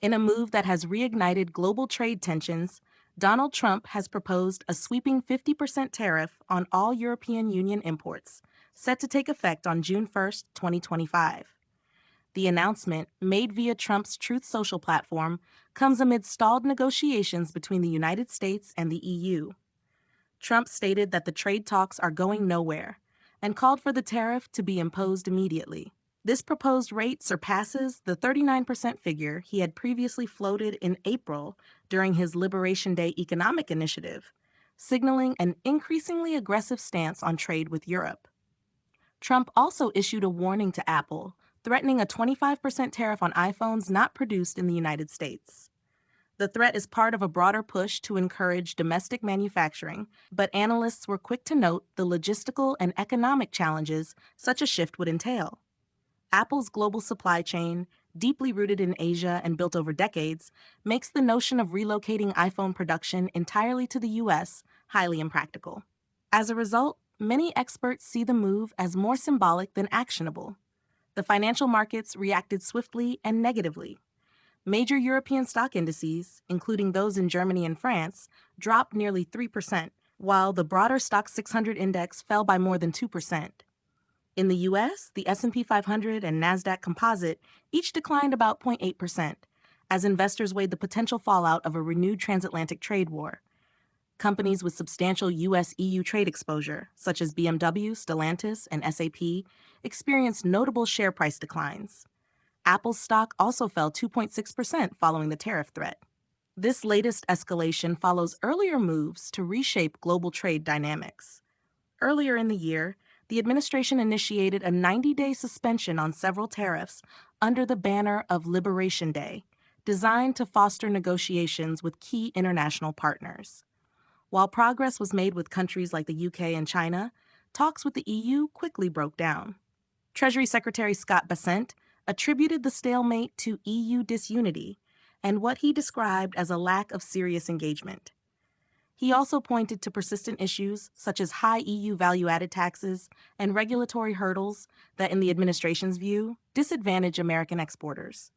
In a move that has reignited global trade tensions, Donald Trump has proposed a sweeping 50% tariff on all European Union imports, set to take effect on June 1st, 2025. The announcement, made via Trump's Truth Social platform, comes amid stalled negotiations between the United States and the EU. Trump stated that the trade talks are going nowhere and called for the tariff to be imposed immediately. This proposed rate surpasses the 39% figure he had previously floated in April during his Liberation Day economic initiative, signaling an increasingly aggressive stance on trade with Europe. Trump also issued a warning to Apple, threatening a 25% tariff on iPhones not produced in the United States. The threat is part of a broader push to encourage domestic manufacturing, but analysts were quick to note the logistical and economic challenges such a shift would entail. Apple's global supply chain, deeply rooted in Asia and built over decades, makes the notion of relocating iPhone production entirely to the US highly impractical. As a result, many experts see the move as more symbolic than actionable. The financial markets reacted swiftly and negatively. Major European stock indices, including those in Germany and France, dropped nearly 3%, while the broader Stoxx 600 index fell by more than 2%. In the U.S., the S&P 500 and NASDAQ Composite each declined about 0.8%, as investors weighed the potential fallout of a renewed transatlantic trade war. Companies with substantial U.S.-EU trade exposure, such as BMW, Stellantis, and SAP, experienced notable share price declines. Apple's stock also fell 2.6% following the tariff threat. This latest escalation follows earlier moves to reshape global trade dynamics. Earlier in the year, the administration initiated a 90-day suspension on several tariffs under the banner of Liberation Day, designed to foster negotiations with key international partners. While progress was made with countries like the UK and China, talks with the EU quickly broke down. Treasury Secretary Scott Bessent attributed the stalemate to EU disunity and what he described as a lack of serious engagement. He also pointed to persistent issues such as high EU value-added taxes and regulatory hurdles that, in the administration's view, disadvantage American exporters.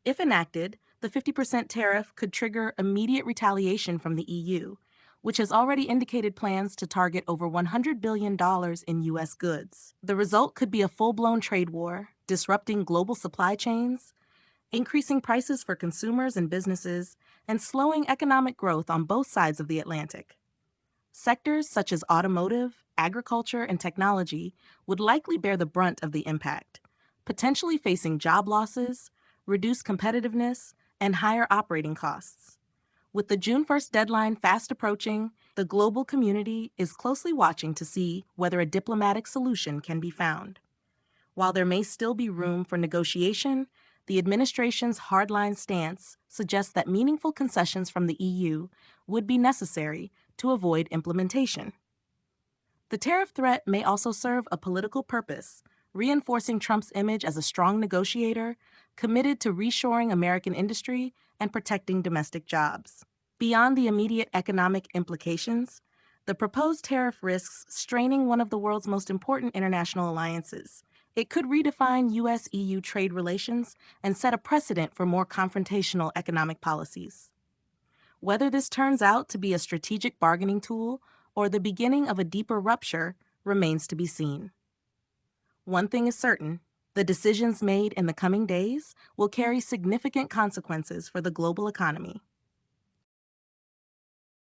If enacted, the 50% tariff could trigger immediate retaliation from the EU, which has already indicated plans to target over $100 billion in U.S. goods. The result could be a full-blown trade war, disrupting global supply chains, increasing prices for consumers and businesses, and slowing economic growth on both sides of the Atlantic. Sectors such as automotive, agriculture, and technology would likely bear the brunt of the impact, potentially facing job losses, reduced competitiveness, and higher operating costs. With the June 1st deadline fast approaching, the global community is closely watching to see whether a diplomatic solution can be found. While there may still be room for negotiation, the administration's hardline stance suggests that meaningful concessions from the EU would be necessary to avoid implementation. The tariff threat may also serve a political purpose, reinforcing Trump's image as a strong negotiator, committed to reshoring American industry and protecting domestic jobs. Beyond the immediate economic implications, the proposed tariff risks straining one of the world's most important international alliances. It could redefine U.S.-EU trade relations and set a precedent for more confrontational economic policies. Whether this turns out to be a strategic bargaining tool or the beginning of a deeper rupture remains to be seen. One thing is certain: the decisions made in the coming days will carry significant consequences for the global economy.